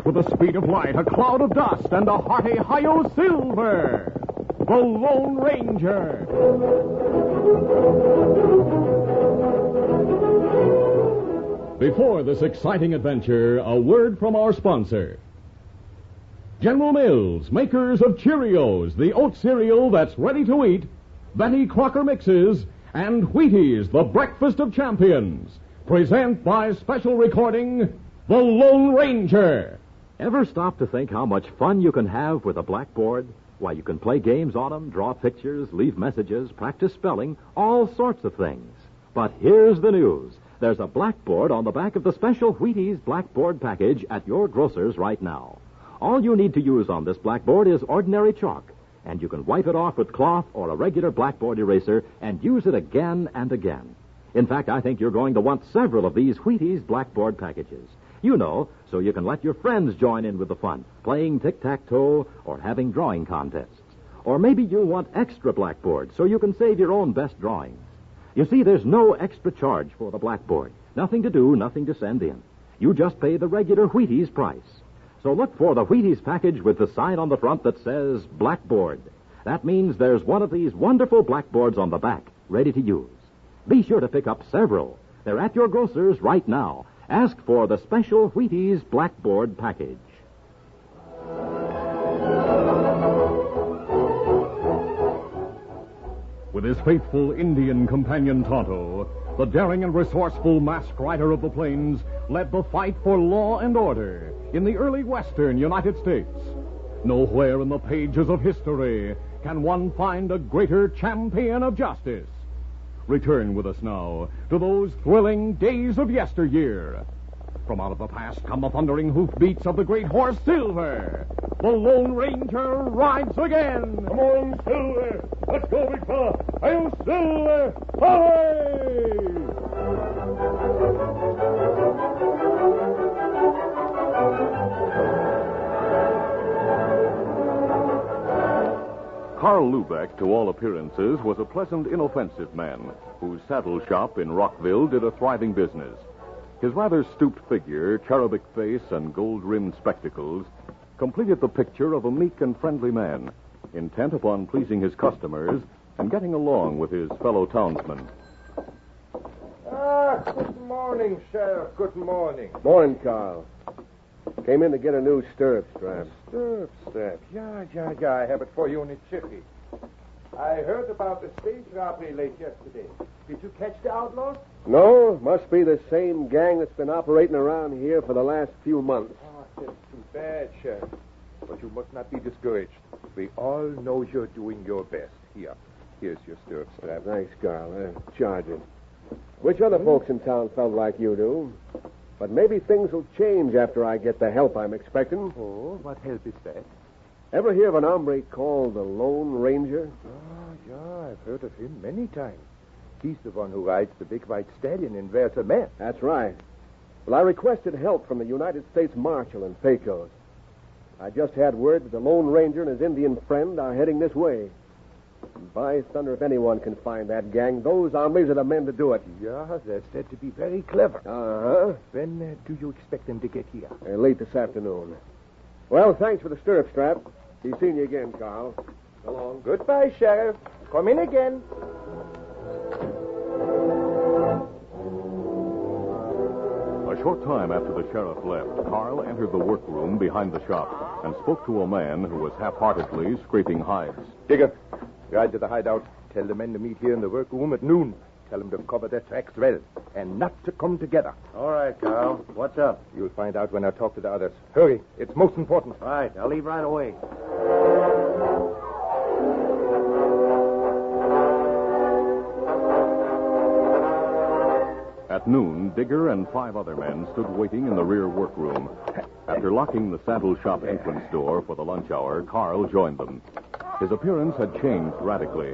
With the speed of light, a cloud of dust, and a hearty hi-yo silver. The Lone Ranger. Before this exciting adventure, a word from our sponsor. General Mills, makers of Cheerios, the oat cereal that's ready to eat, Betty Crocker mixes, and Wheaties, the breakfast of champions, present by special recording, The Lone Ranger. Ever stop to think how much fun you can have with a blackboard? Why, you can play games on them, draw pictures, leave messages, practice spelling, all sorts of things. But here's the news. There's a blackboard on the back of the special Wheaties blackboard package at your grocer's right now. All you need to use on this blackboard is ordinary chalk, and you can wipe it off with cloth or a regular blackboard eraser and use it again and again. In fact, I think you're going to want several of these Wheaties blackboard packages. You know, so you can let your friends join in with the fun, playing tic-tac-toe or having drawing contests. Or maybe you want extra blackboards so you can save your own best drawings. You see, there's no extra charge for the blackboard. Nothing to do, nothing to send in. You just pay the regular Wheaties price. So look for the Wheaties package with the sign on the front that says Blackboard. That means there's one of these wonderful blackboards on the back, ready to use. Be sure to pick up several. They're at your grocer's right now. Ask for the special Wheaties blackboard package. With his faithful Indian companion Tonto, the daring and resourceful masked rider of the plains led the fight for law and order in the early western United States. Nowhere in the pages of history can one find a greater champion of justice. Return with us now to those thrilling days of yesteryear. From out of the past come the thundering hoofbeats of the great horse Silver. The Lone Ranger rides again. Come on, Silver. Let's go, big fella. Hail, Silver. Away! Carl Lubeck, to all appearances, was a pleasant, inoffensive man whose saddle shop in Rockville did a thriving business. His rather stooped figure, cherubic face, and gold-rimmed spectacles completed the picture of a meek and friendly man, intent upon pleasing his customers and getting along with his fellow townsmen. Good morning, Sheriff. Good morning. Morning, Carl. Came in to get a new stirrup strap. Stirrup strap. Yeah. I have it for you in a jiffy. I heard about the stage robbery late yesterday. Did you catch the outlaws? No, must be the same gang that's been operating around here for the last few months. Oh, that's too bad, Sheriff. But you must not be discouraged. We all know you're doing your best. Here's your stirrup strap. Thanks, Carl. Charge it. Which other folks in town felt like you do? But maybe things will change after I get the help I'm expecting. Oh, what help is that? Ever hear of an hombre called the Lone Ranger? Oh, yeah, I've heard of him many times. He's the one who rides the big white stallion and wears a mask. That's right. Well, I requested help from the United States Marshal in Pecos. I just had word that the Lone Ranger and his Indian friend are heading this way. And by thunder, if anyone can find that gang, those hombres are the men to do it. Yeah, they're said to be very clever. Uh-huh. When do you expect them to get here? Late this afternoon. Well, thanks for the stirrup strap. Be seeing you again, Carl. So long. Goodbye, Sheriff. Come in again. A short time after the sheriff left, Carl entered the workroom behind the shop and spoke to a man who was half-heartedly scraping hides. Digger, ride to the hideout. Tell the men to meet here in the workroom at noon. Tell them to cover their tracks well and not to come together. All right, Carl. What's up? You'll find out when I talk to the others. Hurry. It's most important. All right. I'll leave right away. At noon, Digger and 5 other men stood waiting in the rear workroom. After locking the saddle shop entrance door for the lunch hour, Carl joined them. His appearance had changed radically.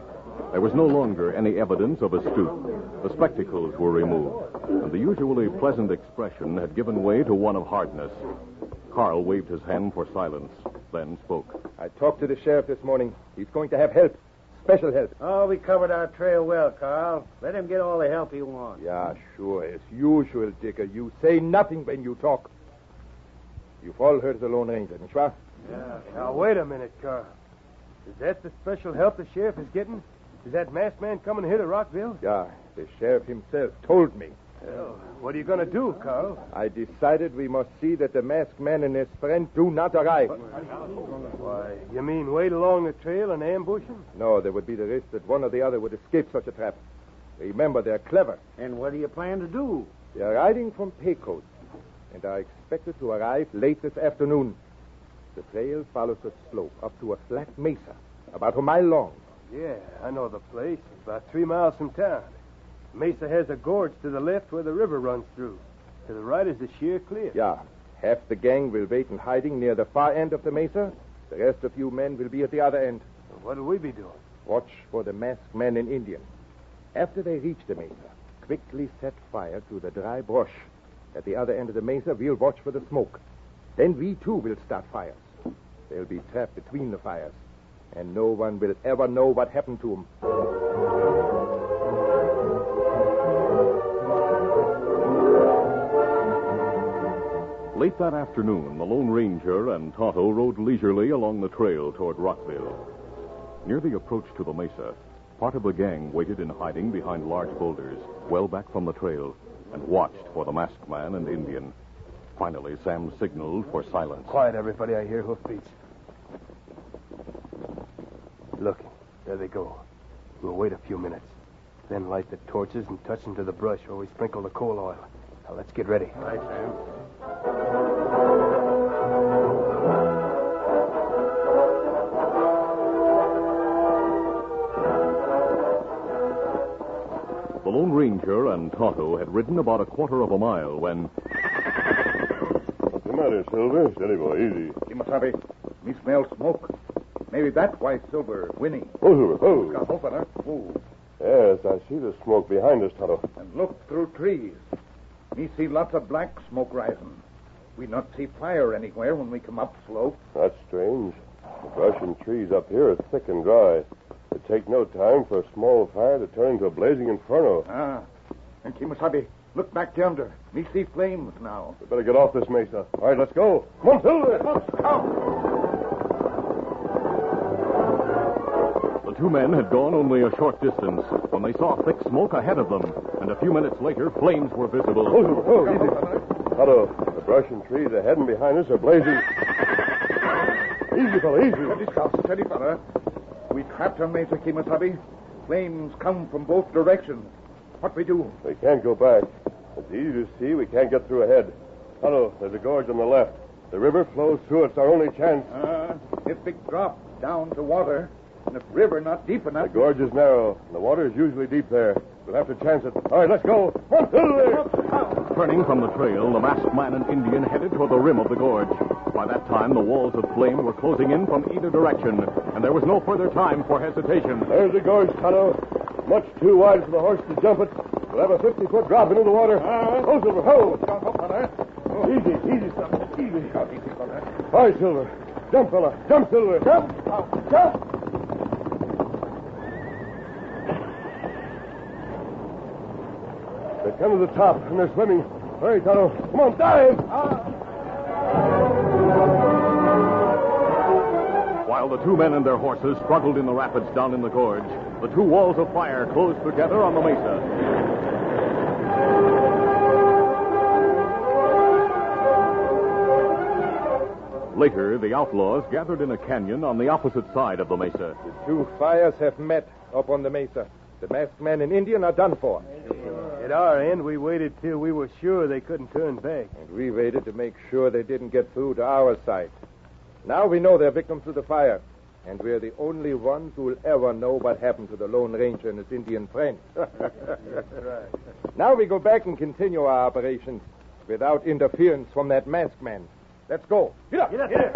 There was no longer any evidence of a stoop. The spectacles were removed. and the usually pleasant expression had given way to one of hardness. Carl waved his hand for silence, then spoke. I talked to the sheriff this morning. He's going to have help. Special help. Oh, we covered our trail well, Carl. Let him get all the help he wants. Yeah, sure. As usual, Dicker. You say nothing when you talk. You've all heard of the Lone Ranger, nicht wahr? Yeah. Now, wait a minute, Carl. Is that the special help the sheriff is getting? Is that masked man coming here to Rockville? Yeah, the sheriff himself told me. Well, what are you going to do, Carl? I decided we must see that the masked man and his friend do not arrive. Why, you mean wait along the trail and ambush him? No, there would be the risk that one or the other would escape such a trap. Remember, they're clever. And what do you plan to do? They're riding from Pecos, and are expected to arrive late this afternoon. The trail follows a slope up to a flat mesa, about a mile long. Yeah, I know the place. It's about 3 miles from town. Mesa has a gorge to the left where the river runs through. To the right is a sheer cliff. Yeah, half the gang will wait in hiding near the far end of the mesa. The rest of you men will be at the other end. Well, what'll we be doing? Watch for the masked man and Indian. After they reach the mesa, quickly set fire to the dry brush. At the other end of the mesa, we'll watch for the smoke. Then we, too, will start fires. They'll be trapped between the fires, and no one will ever know what happened to them. Late that afternoon, the Lone Ranger and Tonto rode leisurely along the trail toward Rockville. Near the approach to the mesa, part of the gang waited in hiding behind large boulders, well back from the trail, and watched for the masked man and Indian. Finally, Sam signaled for silence. Quiet, everybody. I hear hoofbeats. Look, there they go. We'll wait a few minutes. Then light the torches and touch them to the brush where we sprinkle the coal oil. Now, let's get ready. All right, Sam. The Lone Ranger and Tonto had ridden about a quarter of a mile when... What's the matter, Silver? Steady, boy, easy. Kimasabi, me smell smoke. Maybe that's why Silver winning. Oh, Silver, oh. Got hope on her. Move. Yes, I see the smoke behind us, Tonto. And look through trees. Me see lots of black smoke rising. We not see fire anywhere when we come up slope. That's strange. The brush and trees up here are thick and dry. It take no time for a small fire to turn into a blazing inferno. Ah. And Kimasabi, look back yonder. Me see flames now. We better get off this mesa. All right, let's go. Come on, Silver. Come. The two men had gone only a short distance when they saw thick smoke ahead of them, and a few minutes later, flames were visible. Oh, Silver, oh, easy. Tonto, the brush and trees ahead and behind us are blazing. Easy, fella, easy. Steady, Scout. Steady, fella. We trapped on Mesa, Kimasabi. Flames come from both directions. What we do? We can't go back. It's easy to see we can't get through ahead. Tonto, there's a gorge on the left. The river flows through. It's our only chance. If big drop down to water, and if river not deep The enough... gorge is narrow. The water is usually deep there. We'll have to chance it. All right, let's go. Come on, Silver. Turning from the trail, the masked man and Indian headed toward the rim of the gorge. By that time, the walls of flame were closing in from either direction, and there was no further time for hesitation. There's the gorge, Tonto. Much too wide for the horse to jump it. We'll have a 50-foot drop into the water. Ho, Silver, ho! Easy, easy, son. Easy. All right, Silver. Jump, fella. Jump, Silver. Jump. Jump. They come to the top, and they're swimming. Hurry, Tonto. Come on, dive! While the two men and their horses struggled in the rapids down in the gorge, the two walls of fire closed together on the mesa. Later, the outlaws gathered in a canyon on the opposite side of the mesa. The two fires have met up on the mesa. The masked man and Indian are done for. At our end, we waited till we were sure they couldn't turn back. And we waited to make sure they didn't get through to our side. Now we know they're victims of the fire. And we're the only ones who will ever know what happened to the Lone Ranger and his Indian friend. Now we go back and continue our operations without interference from that masked man. Let's go. Get up. Get up. Get up.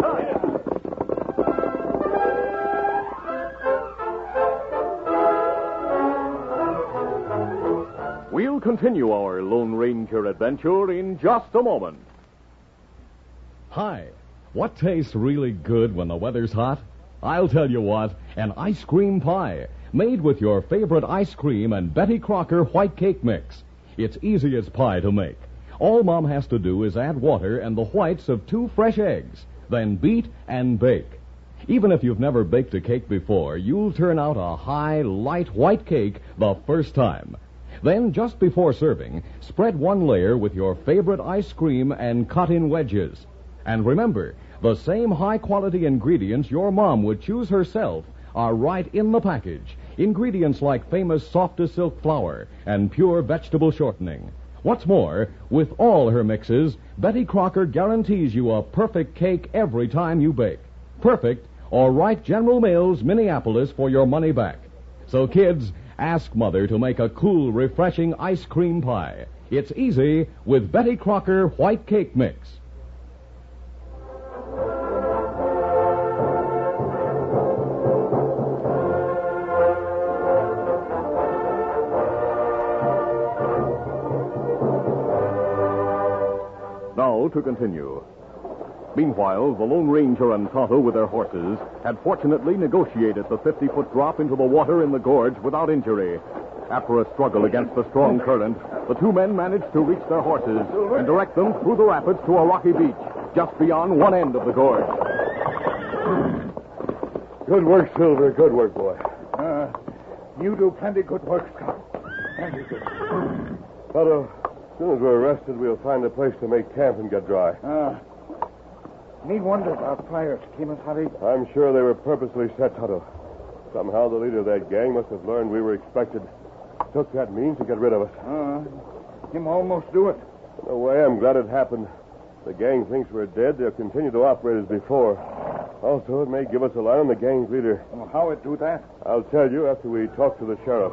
We'll continue our Lone Ranger adventure in just a moment. Hi. What tastes really good when the weather's hot? I'll tell you what, an ice cream pie made with your favorite ice cream and Betty Crocker white cake mix. It's easy as pie to make. All Mom has to do is add water and the whites of 2 fresh eggs, then beat and bake. Even if you've never baked a cake before, you'll turn out a high, light white cake the first time. Then, just before serving, spread 1 layer with your favorite ice cream and cut in wedges. And remember, the same high-quality ingredients your Mom would choose herself are right in the package. Ingredients like famous soft-as-silk flour and pure vegetable shortening. What's more, with all her mixes, Betty Crocker guarantees you a perfect cake every time you bake. Perfect, or write General Mills, Minneapolis for your money back. So, kids, ask Mother to make a cool, refreshing ice cream pie. It's easy with Betty Crocker white cake mix. Now to continue. Meanwhile, the Lone Ranger and Tonto with their horses had fortunately negotiated the 50-foot drop into the water in the gorge without injury. After a struggle against the strong current, the 2 men managed to reach their horses and direct them through the rapids to a rocky beach just beyond one end of the gorge. Good work, Silver. Good work, boy. You do plenty good work, Scout. Plenty good. Tonto, as soon as we're rested, we'll find a place to make camp and get dry. Me wonders about fires, Kemosabe. I'm sure they were purposely set, Tonto. Somehow the leader of that gang must have learned we were expected. Took that means to get rid of us. Him almost do it. In a way, I'm glad it happened. The gang thinks we're dead. They'll continue to operate as before. Also, it may give us a line on the gang's leader. Well, how it do that? I'll tell you after we talk to the sheriff.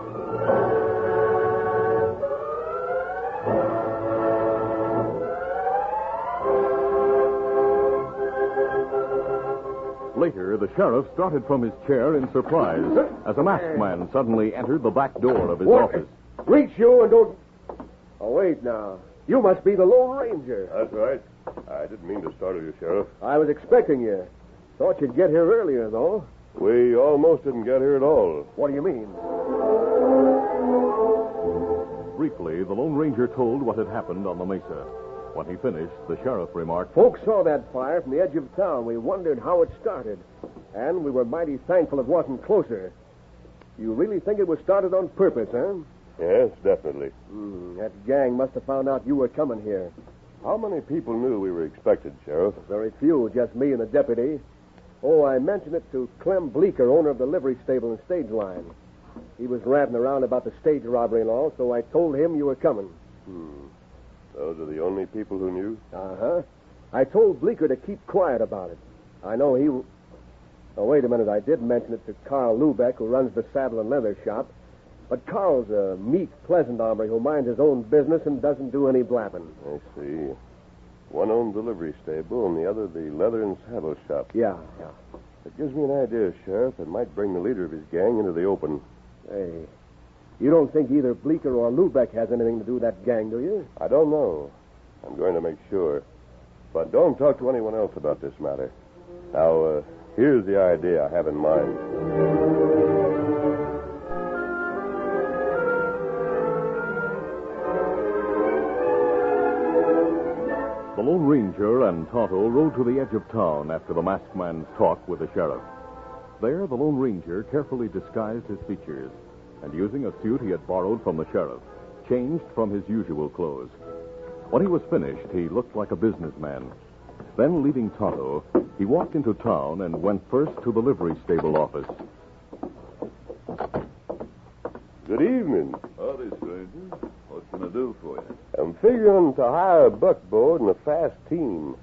Later, the sheriff started from his chair in surprise as a masked man suddenly entered the back door of his office. Reach you and don't... Oh, wait now. You must be the Lone Ranger. That's right. I didn't mean to startle you, Sheriff. I was expecting you. Thought you'd get here earlier, though. We almost didn't get here at all. What do you mean? Briefly, the Lone Ranger told what had happened on the mesa. When he finished, the sheriff remarked, Folks saw that fire from the edge of town. We wondered how it started. And we were mighty thankful it wasn't closer. You really think it was started on purpose, huh? Yes, definitely. That gang must have found out you were coming here. How many people knew we were expected, Sheriff? Very few, just me and the deputy. Oh, I mentioned it to Clem Bleeker, owner of the livery stable and stage line. He was ranting around about the stage robbery and all, so I told him you were coming. Those are the only people who knew? Uh-huh. I told Bleeker to keep quiet about it. I know he... Oh, wait a minute. I did mention it to Carl Lubeck, who runs the saddle and leather shop. But Carl's a meek, pleasant hombre who minds his own business and doesn't do any blabbing. I see. One owned the livery stable and the other the leather and saddle shop. Yeah. It gives me an idea, Sheriff. It might bring the leader of his gang into the open. Hey, you don't think either Bleeker or Lubeck has anything to do with that gang, do you? I don't know. I'm going to make sure. But don't talk to anyone else about this matter. Now, here's the idea I have in mind. The Lone Ranger and Tonto rode to the edge of town after the masked man's talk with the sheriff. There, the Lone Ranger carefully disguised his features and, using a suit he had borrowed from the sheriff, changed from his usual clothes. When he was finished, he looked like a businessman. Then, leaving Tonto, he walked into town and went first to the livery stable office. Good evening. Howdy, stranger. What can I do for you? I'm figuring to hire a buckboard and a fast team.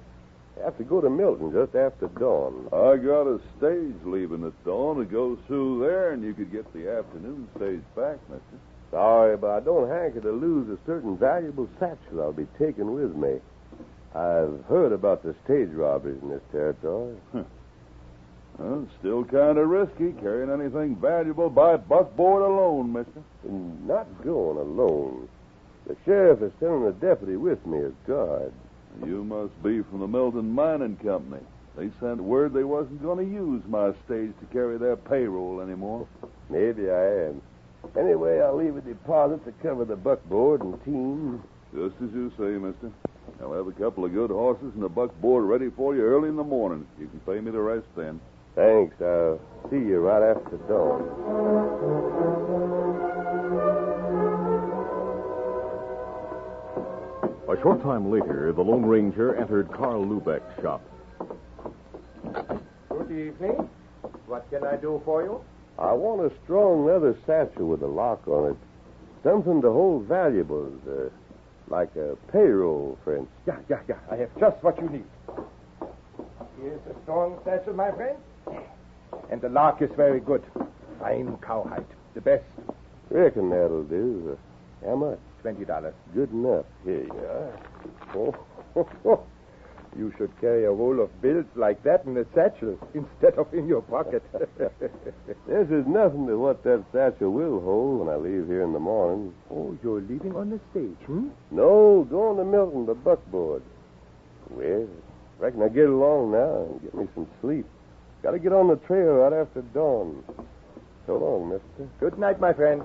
Have to go to Milton just after dawn. I got a stage leaving at dawn. It goes through there, and you could get the afternoon stage back, mister. Sorry, but I don't hanker to lose a certain valuable satchel I'll be taking with me. I've heard about the stage robberies in this territory. Well, it's still kind of risky carrying anything valuable by buckboard alone, mister. And not going alone. The sheriff is sending a deputy with me as guard. You must be from the Milton Mining Company. They sent word they wasn't going to use my stage to carry their payroll anymore. Maybe I am. Anyway, I'll leave a deposit to cover the buckboard and team. Just as you say, mister. I'll have a couple of good horses and a buckboard ready for you early in the morning. You can pay me the rest then. Thanks. I'll see you right after dawn. A short time later, the Lone Ranger entered Carl Lubeck's shop. Good evening. What can I do for you? I want a strong leather satchel with a lock on it. Something to hold valuables, like a payroll, for instance. Yeah. I have just what you need. Here's a strong satchel, my friend. And the lock is very good. Fine cowhide. The best. Reckon that'll do. How much? $20. Good enough. Here you are. You should carry a roll of bills like that in a satchel instead of in your pocket. This is nothing to what that satchel will hold when I leave here in the morning. Oh, you're leaving on the stage, No, going to Milton, the buckboard. Well, reckon I get along now and get me some sleep. Got to get on the trail right after dawn. So long, mister. Good night, my friend.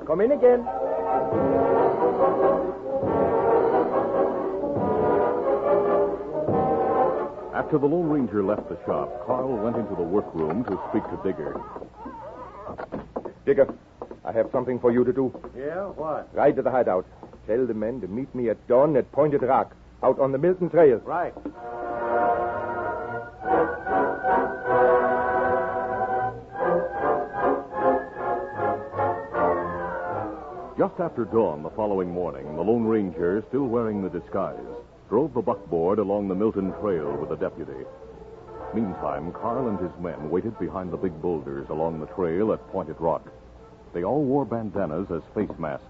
Come in again. After the Lone Ranger left the shop, Carl went into the workroom to speak to Digger. Digger, I have something for you to do. Yeah, what? Ride to the hideout. Tell the men to meet me at dawn at Pointed Rock, out on the Milton Trail. Right. Just after dawn the following morning, the Lone Ranger, still wearing the disguise, drove the buckboard along the Milton Trail with a deputy. Meantime, Carl and his men waited behind the big boulders along the trail at Pointed Rock. They all wore bandanas as face masks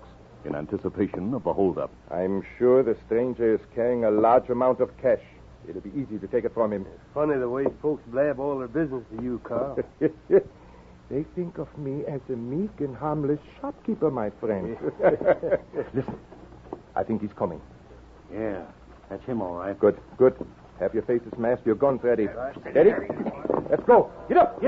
in anticipation of the holdup. I'm sure the stranger is carrying a large amount of cash. It'll be easy to take it from him. Funny the way folks blab all their business to you, Carl. They think of me as a meek and harmless shopkeeper, my friend. Listen, I think he's coming. Yeah, that's him, all right. Good. Have your faces masked, your guns ready. Steady. Let's go. Get up.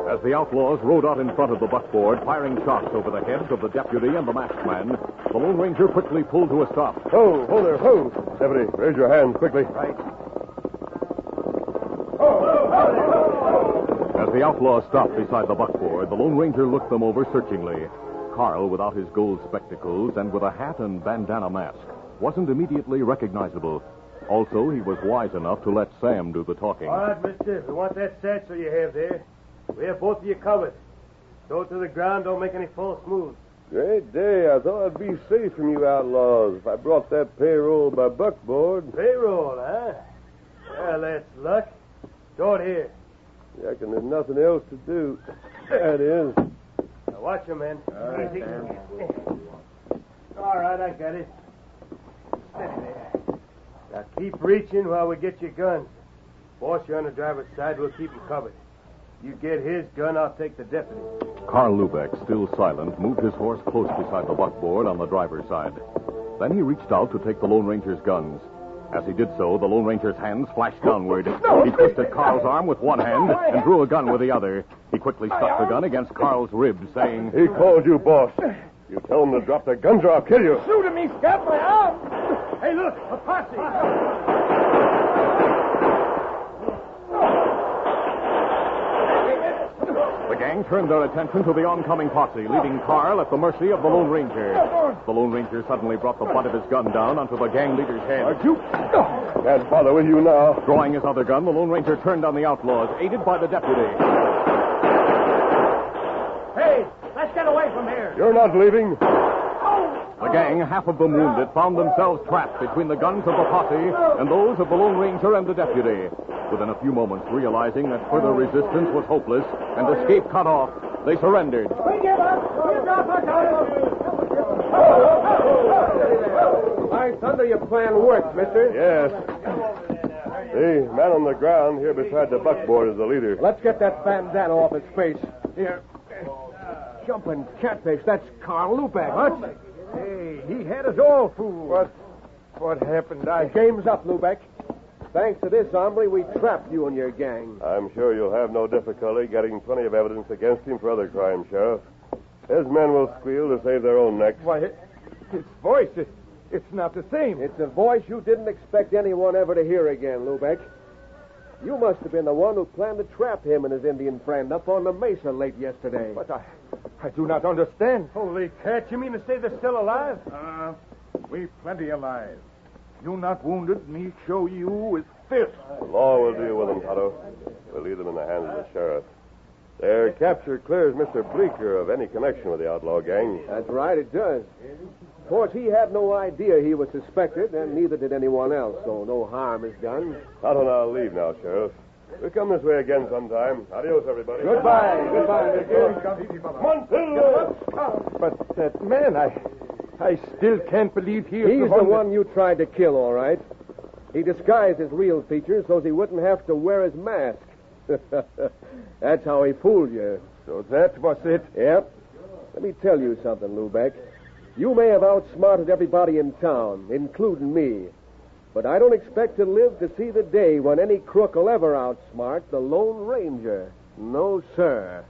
As the outlaws rode out in front of the buckboard, firing shots over the heads of the deputy and the masked man, the Lone Ranger quickly pulled to a stop. Ho there, ho. Deputy, raise your hands quickly. Right. As the outlaws stopped beside the buckboard, the Lone Ranger looked them over searchingly. Carl, without his gold spectacles and with a hat and bandana mask, wasn't immediately recognizable. Also, he was wise enough to let Sam do the talking. All right, mister. We want that satchel you have there. We have both of you covered. Throw it to the ground. Don't make any false moves. Great day. I thought I'd be safe from you outlaws if I brought that payroll by buckboard. Payroll, huh? Well, that's luck. Throw it here. Reckon there's nothing else to do. That is. Now watch him, man. Easy. All right, I got it. Steady there. Now keep reaching while we get your guns. Boss, you're on the driver's side. We'll keep him covered. You get his gun, I'll take the deputy. Carl Lubeck, still silent, moved his horse close beside the buckboard on the driver's side. Then he reached out to take the Lone Ranger's guns. As he did so, the Lone Ranger's hands flashed downward. He twisted Carl's arm with one hand and drew a gun with the other. He quickly stuck the gun against Carl's ribs, saying, He called you boss. You tell him to drop their guns or I'll kill you. Shoot him, he's got my arm. Hey, look, a posse. The gang turned their attention to the oncoming posse, leaving Carl at the mercy of the Lone Ranger. The Lone Ranger suddenly brought the butt of his gun down onto the gang leader's head. Can't bother with you now. Drawing his other gun, the Lone Ranger turned on the outlaws, aided by the deputy. Hey, let's get away from here. You're not leaving. The gang, half of them wounded, found themselves trapped between the guns of the posse and those of the Lone Ranger and the deputy. Within a few moments, realizing that further resistance was hopeless and escape cut off, they surrendered. We give up. We drop our guns. By thunder, your plan works, mister. Yes. The man on the ground here beside the buckboard is the leader. Let's get that bandana off his face. Here. Jumping catfish. That's Carl Lubeck. What? Hey, he had us all fooled. What happened? The game's up, Lubeck. Thanks to this hombre, we trapped you and your gang. I'm sure you'll have no difficulty getting plenty of evidence against him for other crimes, Sheriff. His men will squeal to save their own necks. Why, his voice, it's not the same. It's a voice you didn't expect anyone ever to hear again, Lubeck. You must have been the one who planned to trap him and his Indian friend up on the mesa late yesterday. But I do not understand. Holy cat, you mean to say they're still alive? We plenty alive. You not wounded, me show you with fist. The law will deal with them, Tonto. We'll leave them in the hands of the sheriff. Their capture clears Mr. Bleeker of any connection with the outlaw gang. That's right, it does. Of course, he had no idea he was suspected, and neither did anyone else, so no harm is done. Tonto and I'll leave now, Sheriff. We'll come this way again sometime. Adios, everybody. Goodbye. Come on, Silver! But that man, I still can't believe he is He's the one you tried to kill, all right. He disguised his real features so he wouldn't have to wear his mask. That's how he fooled you. So that was it? Yep. Let me tell you something, Lubeck. You may have outsmarted everybody in town, including me. But I don't expect to live to see the day when any crook will ever outsmart the Lone Ranger. No, sir.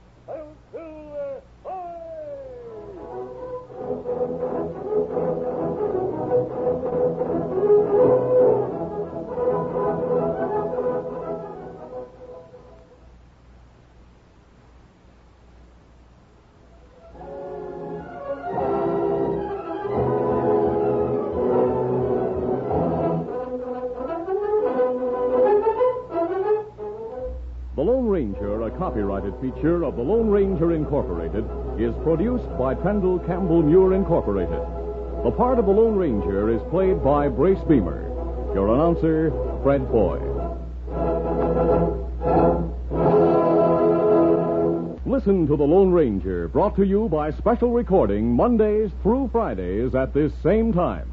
The Lone Ranger, a copyrighted feature of the Lone Ranger Incorporated, is produced by Trendle Campbell Muir Incorporated. The part of the Lone Ranger is played by Brace Beamer. Your announcer, Fred Foy. Listen to The Lone Ranger, brought to you by special recording Mondays through Fridays at this same time.